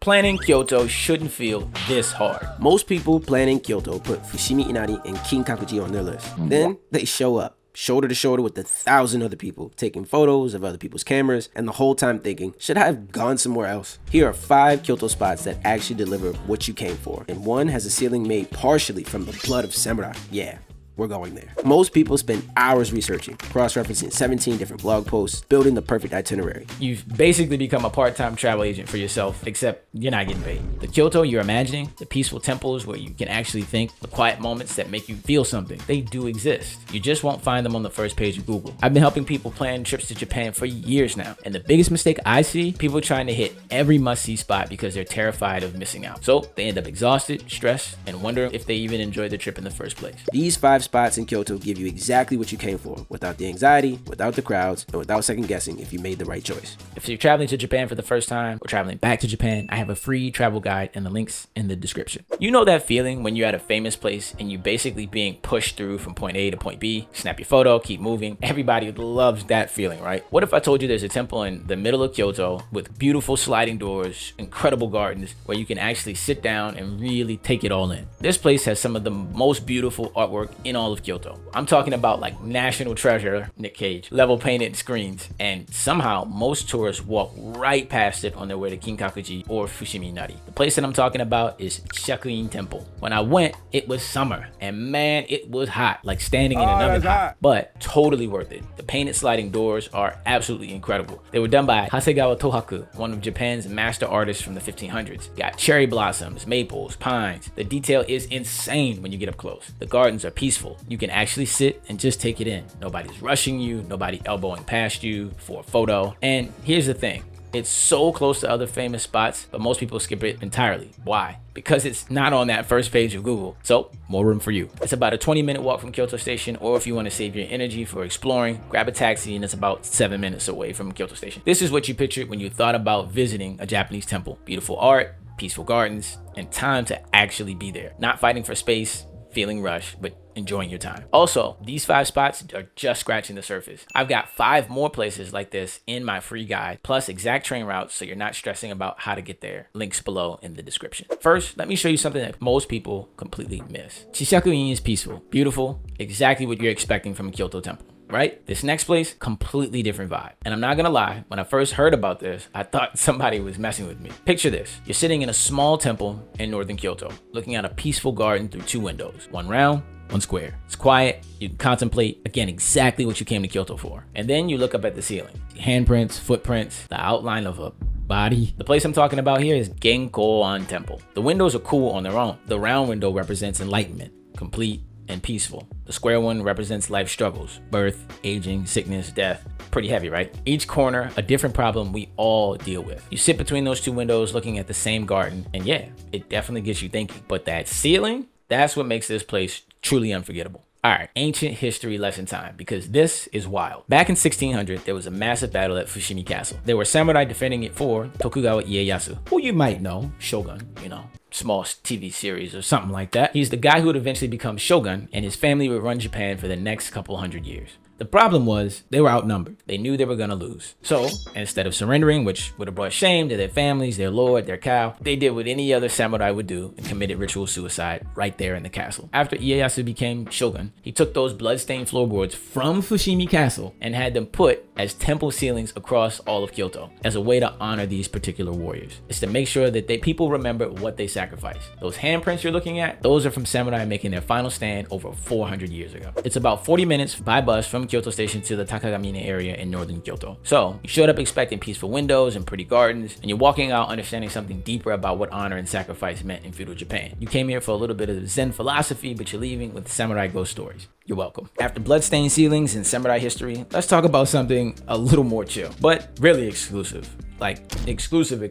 Planning Kyoto shouldn't feel this hard. Most people planning Kyoto put Fushimi Inari and Kinkakuji on their list. Then they show up, shoulder to shoulder with 1,000 other people, taking photos of other people's cameras, and the whole time thinking, should I have gone somewhere else? Here are 5 Kyoto spots that actually deliver what you came for, and one has a ceiling made partially from the blood of samurai. Yeah, we're going there. Most people spend hours researching, cross-referencing 17 different blog posts, building the perfect itinerary. You've basically become a part-time travel agent for yourself, except you're not getting paid. The Kyoto you're imagining, the peaceful temples where you can actually think, the quiet moments that make you feel something, they do exist. You just won't find them on the first page of Google. I've been helping people plan trips to Japan for years now, and the biggest mistake I see, people trying to hit every must-see spot because they're terrified of missing out. So they end up exhausted, stressed, and wondering if they even enjoyed the trip in the first place. These 5 spots in Kyoto give you exactly what you came for, without the anxiety, without the crowds, and without second guessing if you made the right choice. If you're traveling to Japan for the first time or traveling back to Japan, I have a free travel guide and the links in the description. You know that feeling when you're at a famous place and you're basically being pushed through from point A to point B, snap your photo, keep moving. Everybody loves that feeling, right? What if I told you there's a temple in the middle of Kyoto with beautiful sliding doors, incredible gardens where you can actually sit down and really take it all in? This place has some of the most beautiful artwork in all of Kyoto. I'm talking about like national treasure, Nick Cage, level painted screens, and somehow most tourists walk right past it on their way to Kinkakuji or Fushimi Inari. The place that I'm talking about is Chishakuin Temple. When I went, it was summer, and man, it was hot, like standing in an oven hot, but totally worth it. The painted sliding doors are absolutely incredible. They were done by Hasegawa Tohaku, one of Japan's master artists from the 1500s. Got cherry blossoms, maples, pines. The detail is insane when you get up close. The gardens are peaceful. You can actually sit and just take it in. Nobody's rushing you, nobody elbowing past you for a photo. And here's the thing, it's so close to other famous spots, but most people skip it entirely. Why? Because it's not on that first page of Google. So more room for you. It's about a 20-minute walk from Kyoto Station, or if you want to save your energy for exploring, grab a taxi and it's about 7 minutes away from Kyoto Station. This is what you pictured when you thought about visiting a Japanese temple. Beautiful art, peaceful gardens, and time to actually be there. Not fighting for space, feeling rushed, but enjoying your time. Also, these 5 spots are just scratching the surface. I've got 5 more places like this in my free guide, plus exact train routes so you're not stressing about how to get there. Links below in the description. First, let me show you something that most people completely miss. Chishakuin is peaceful, beautiful, exactly what you're expecting from a Kyoto temple. Right? This next place, completely different vibe. And I'm not gonna lie, when I first heard about this, I thought somebody was messing with me. Picture this, you're sitting in a small temple in northern Kyoto, looking at a peaceful garden through 2 windows, one round, one square. It's quiet, you can contemplate, again, exactly what you came to Kyoto for. And then you look up at the ceiling, handprints, footprints, the outline of a body. The place I'm talking about here is Genkoan Temple. The windows are cool on their own. The round window represents enlightenment, complete and peaceful. The square one represents life struggles, birth, aging, sickness, death. Pretty heavy, right? Each corner, a different problem we all deal with. You sit between those 2 windows looking at the same garden, and yeah, it definitely gets you thinking. But that ceiling, that's what makes this place truly unforgettable. All right, ancient history lesson time, because this is wild. Back in 1600, there was a massive battle at Fushimi Castle. There were samurai defending it for Tokugawa Ieyasu, who you might know, Shogun, you know, small TV series or something like that. He's the guy who would eventually become Shogun, and his family would run Japan for the next couple hundred years. The problem was they were outnumbered. They knew they were gonna lose. So instead of surrendering, which would have brought shame to their families, their lord, their cow, they did what any other samurai would do and committed ritual suicide right there in the castle. After Ieyasu became shogun, he took those bloodstained floorboards from Fushimi Castle and had them put as temple ceilings across all of Kyoto as a way to honor these particular warriors. It's to make sure that people remember what they sacrificed. Those handprints you're looking at, those are from samurai making their final stand over 400 years ago. It's about 40 minutes by bus from Kyoto Station to the Takagamine area in northern Kyoto. So you showed up expecting peaceful windows and pretty gardens, and you're walking out understanding something deeper about what honor and sacrifice meant in feudal Japan. You came here for a little bit of Zen philosophy, but you're leaving with samurai ghost stories. You're welcome. After bloodstained ceilings and samurai history, let's talk about something a little more chill, but really exclusive. Like exclusive.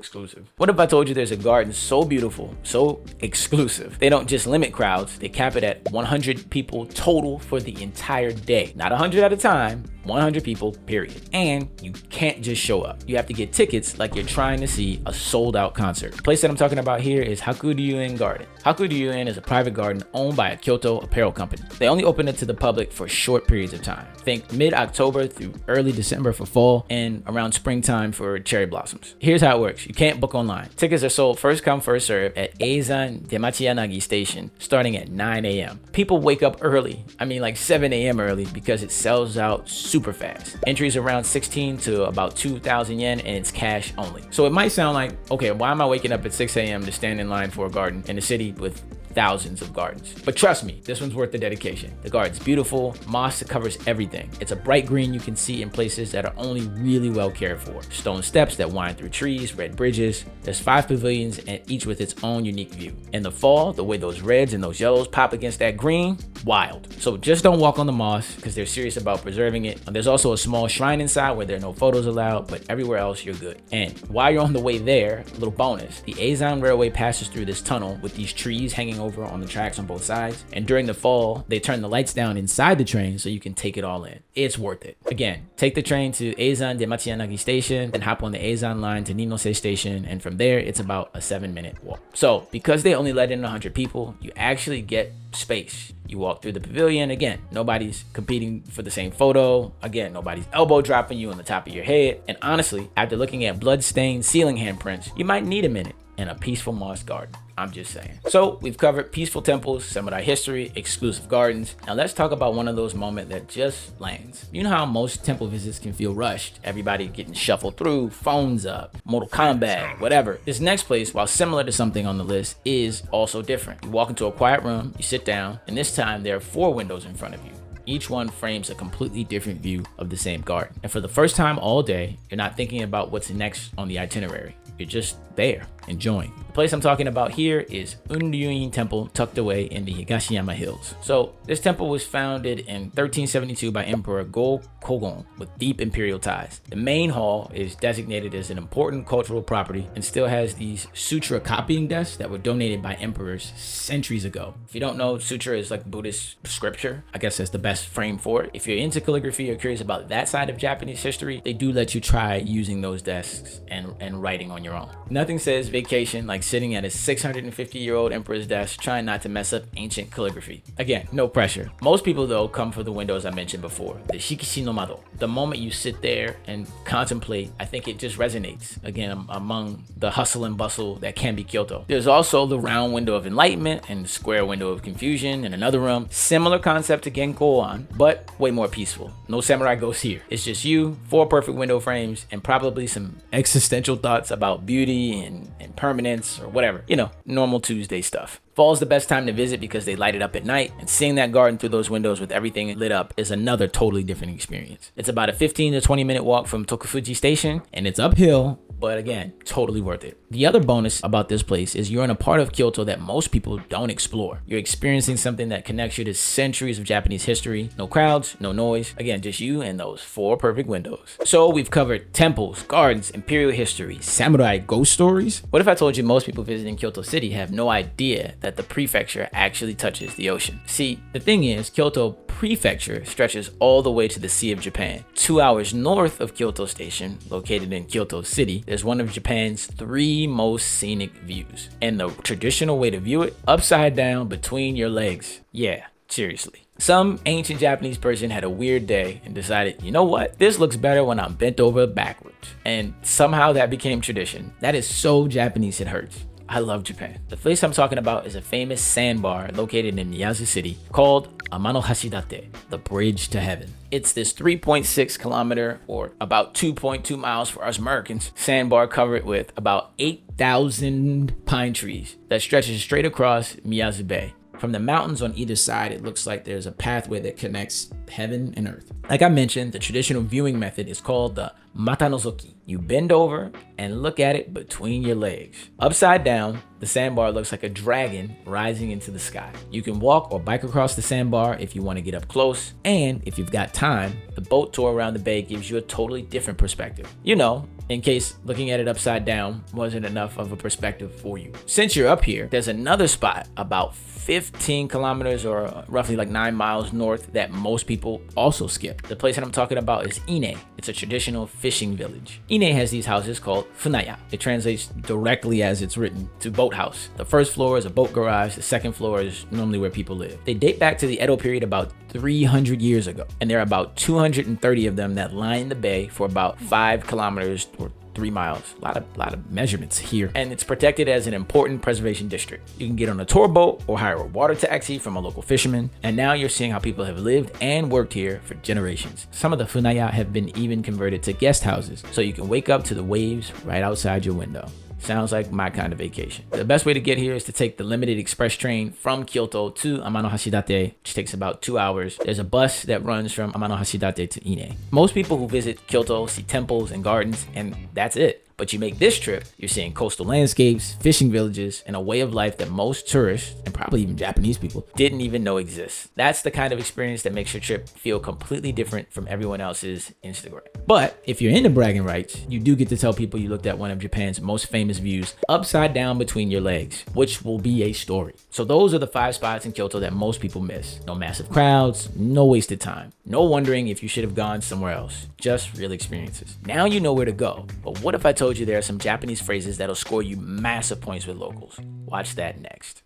What if I told you there's a garden so beautiful, so exclusive, they don't just limit crowds, they cap it at 100 people total for the entire day. Not 100 at a time, 100 people, period. And you can't just show up. You have to get tickets like you're trying to see a sold out concert. The place that I'm talking about here is Hakuryuen Garden. Hakuryuen is a private garden owned by a Kyoto apparel company. They only open it to the public for short periods of time. Think mid-October through early December for fall and around springtime for cherry blossoms. Here's how it works. You can't book online. Tickets are sold first come, first serve at Eizan Demachiyanagi Station starting at 9 a.m. People wake up early. I mean like 7 a.m. early because it sells out super fast. Entries around 16 to about 2,000 yen and it's cash only. So it might sound like, okay, why am I waking up at 6 a.m. to stand in line for a garden in a city with thousands of gardens? But trust me, this one's worth the dedication. The garden's beautiful, moss that covers everything. It's a bright green you can see in places that are only really well cared for. Stone steps that wind through trees, red bridges. There's 5 pavilions and each with its own unique view. In the fall, the way those reds and those yellows pop against that green, wild. So just don't walk on the moss because they're serious about preserving it. And there's also a small shrine inside where there are no photos allowed, but everywhere else you're good. And while you're on the way there, a little bonus, the Eizan Railway passes through this tunnel with these trees hanging over on the tracks on both sides. And during the fall, they turn the lights down inside the train so you can take it all in. It's worth it. Again, take the train to Eizan Demachiyanagi Station, then hop on the Eizan line to Ninose Station, and from there, it's about a 7-minute walk. So because they only let in 100 people, you actually get space. You walk through the pavilion. Again, nobody's competing for the same photo. Again, nobody's elbow dropping you on the top of your head. And honestly, after looking at blood-stained ceiling handprints, you might need a minute in a peaceful moss garden. I'm just saying. So we've covered peaceful temples, samurai history, exclusive gardens. Now let's talk about one of those moments that just lands. You know how most temple visits can feel rushed? Everybody getting shuffled through, phones up, Mortal Kombat, whatever. This next place, while similar to something on the list, is also different. You walk into a quiet room, you sit down, and this time there are 4 windows in front of you. Each one frames a completely different view of the same garden. And for the first time all day, you're not thinking about what's next on the itinerary. You're just there, enjoying. The place I'm talking about here is Unryuin Temple, tucked away in the Higashiyama Hills. So this temple was founded in 1372 by Emperor Go-Kogon with deep imperial ties. The main hall is designated as an important cultural property and still has these sutra copying desks that were donated by emperors centuries ago. If you don't know, sutra is like Buddhist scripture. I guess that's the best frame for it. If you're into calligraphy or curious about that side of Japanese history, they do let you try using those desks and writing on your own. Nothing says vacation like sitting at a 650-year-old emperor's desk trying not to mess up ancient calligraphy. Again, no pressure. Most people though come for the windows I mentioned before, the shikishi no mado. The moment you sit there and contemplate, I think it just resonates again among the hustle and bustle that can be Kyoto. There's also the round window of enlightenment and the square window of confusion in another room. Similar concept to Genkoan, but way more peaceful. No samurai ghosts here. It's just you, 4 perfect window frames, and probably some existential thoughts about beauty and permanence or whatever. You know, normal Tuesday stuff. Fall's the best time to visit because they light it up at night, and seeing that garden through those windows with everything lit up is another totally different experience. It's about a 15 to 20 minute walk from Tokufuji Station, and it's uphill, but again, totally worth it. The other bonus about this place is you're in a part of Kyoto that most people don't explore. You're experiencing something that connects you to centuries of Japanese history. No crowds, no noise. Again, just you and those 4 perfect windows. So we've covered temples, gardens, imperial history, samurai ghost stories. What if I told you most people visiting Kyoto City have no idea that the prefecture actually touches the ocean? See, the thing is, Kyoto Prefecture stretches all the way to the Sea of Japan. 2 hours north of Kyoto Station, located in Kyoto City, there's one of Japan's 3 most scenic views. And the traditional way to view it, upside down between your legs. Yeah, seriously. Some ancient Japanese person had a weird day and decided, you know what? This looks better when I'm bent over backwards. And somehow that became tradition. That is so Japanese it hurts. I love Japan. The place I'm talking about is a famous sandbar located in Miyazu City called Amano Hashidate, the bridge to heaven. It's this 3.6 kilometer or about 2.2 miles for us Americans sandbar covered with about 8,000 pine trees that stretches straight across Miyazu Bay. From the mountains on either side, it looks like there's a pathway that connects heaven and earth. Like I mentioned, the traditional viewing method is called the Matanozoki. You bend over and look at it between your legs. Upside down, the sandbar looks like a dragon rising into the sky. You can walk or bike across the sandbar if you want to get up close. And if you've got time, the boat tour around the bay gives you a totally different perspective. You know, in case looking at it upside down wasn't enough of a perspective for you. Since you're up here, there's another spot about 15 kilometers or roughly like 9 miles north that most people also skip. The place that I'm talking about is Ine. It's a traditional fishing village. Ine has these houses called funaya. It translates directly as it's written to boathouse. The first floor is a boat garage. The second floor is normally where people live. They date back to the Edo period about 300 years ago. And there are about 230 of them that line the bay for about 5 kilometers or 3 miles. A lot of measurements here. And it's protected as an important preservation district. You can get on a tour boat or hire a water taxi from a local fisherman. And now you're seeing how people have lived and worked here for generations. Some of the funaya have been even converted to guest houses, so you can wake up to the waves right outside your window. Sounds like my kind of vacation. The best way to get here is to take the limited express train from Kyoto to Amanohashidate, which takes about 2 hours. There's a bus that runs from Amanohashidate to Ine. Most people who visit Kyoto see temples and gardens, and that's it. But you make this trip, you're seeing coastal landscapes, fishing villages, and a way of life that most tourists, and probably even Japanese people, didn't even know exists. That's the kind of experience that makes your trip feel completely different from everyone else's Instagram. But if you're into bragging rights, you do get to tell people you looked at one of Japan's most famous views upside down between your legs, which will be a story. So those are the 5 spots in Kyoto that most people miss. No massive crowds, no wasted time, no wondering if you should have gone somewhere else, just real experiences. Now you know where to go, but what if I told you there are some Japanese phrases that'll score you massive points with locals? Watch that next.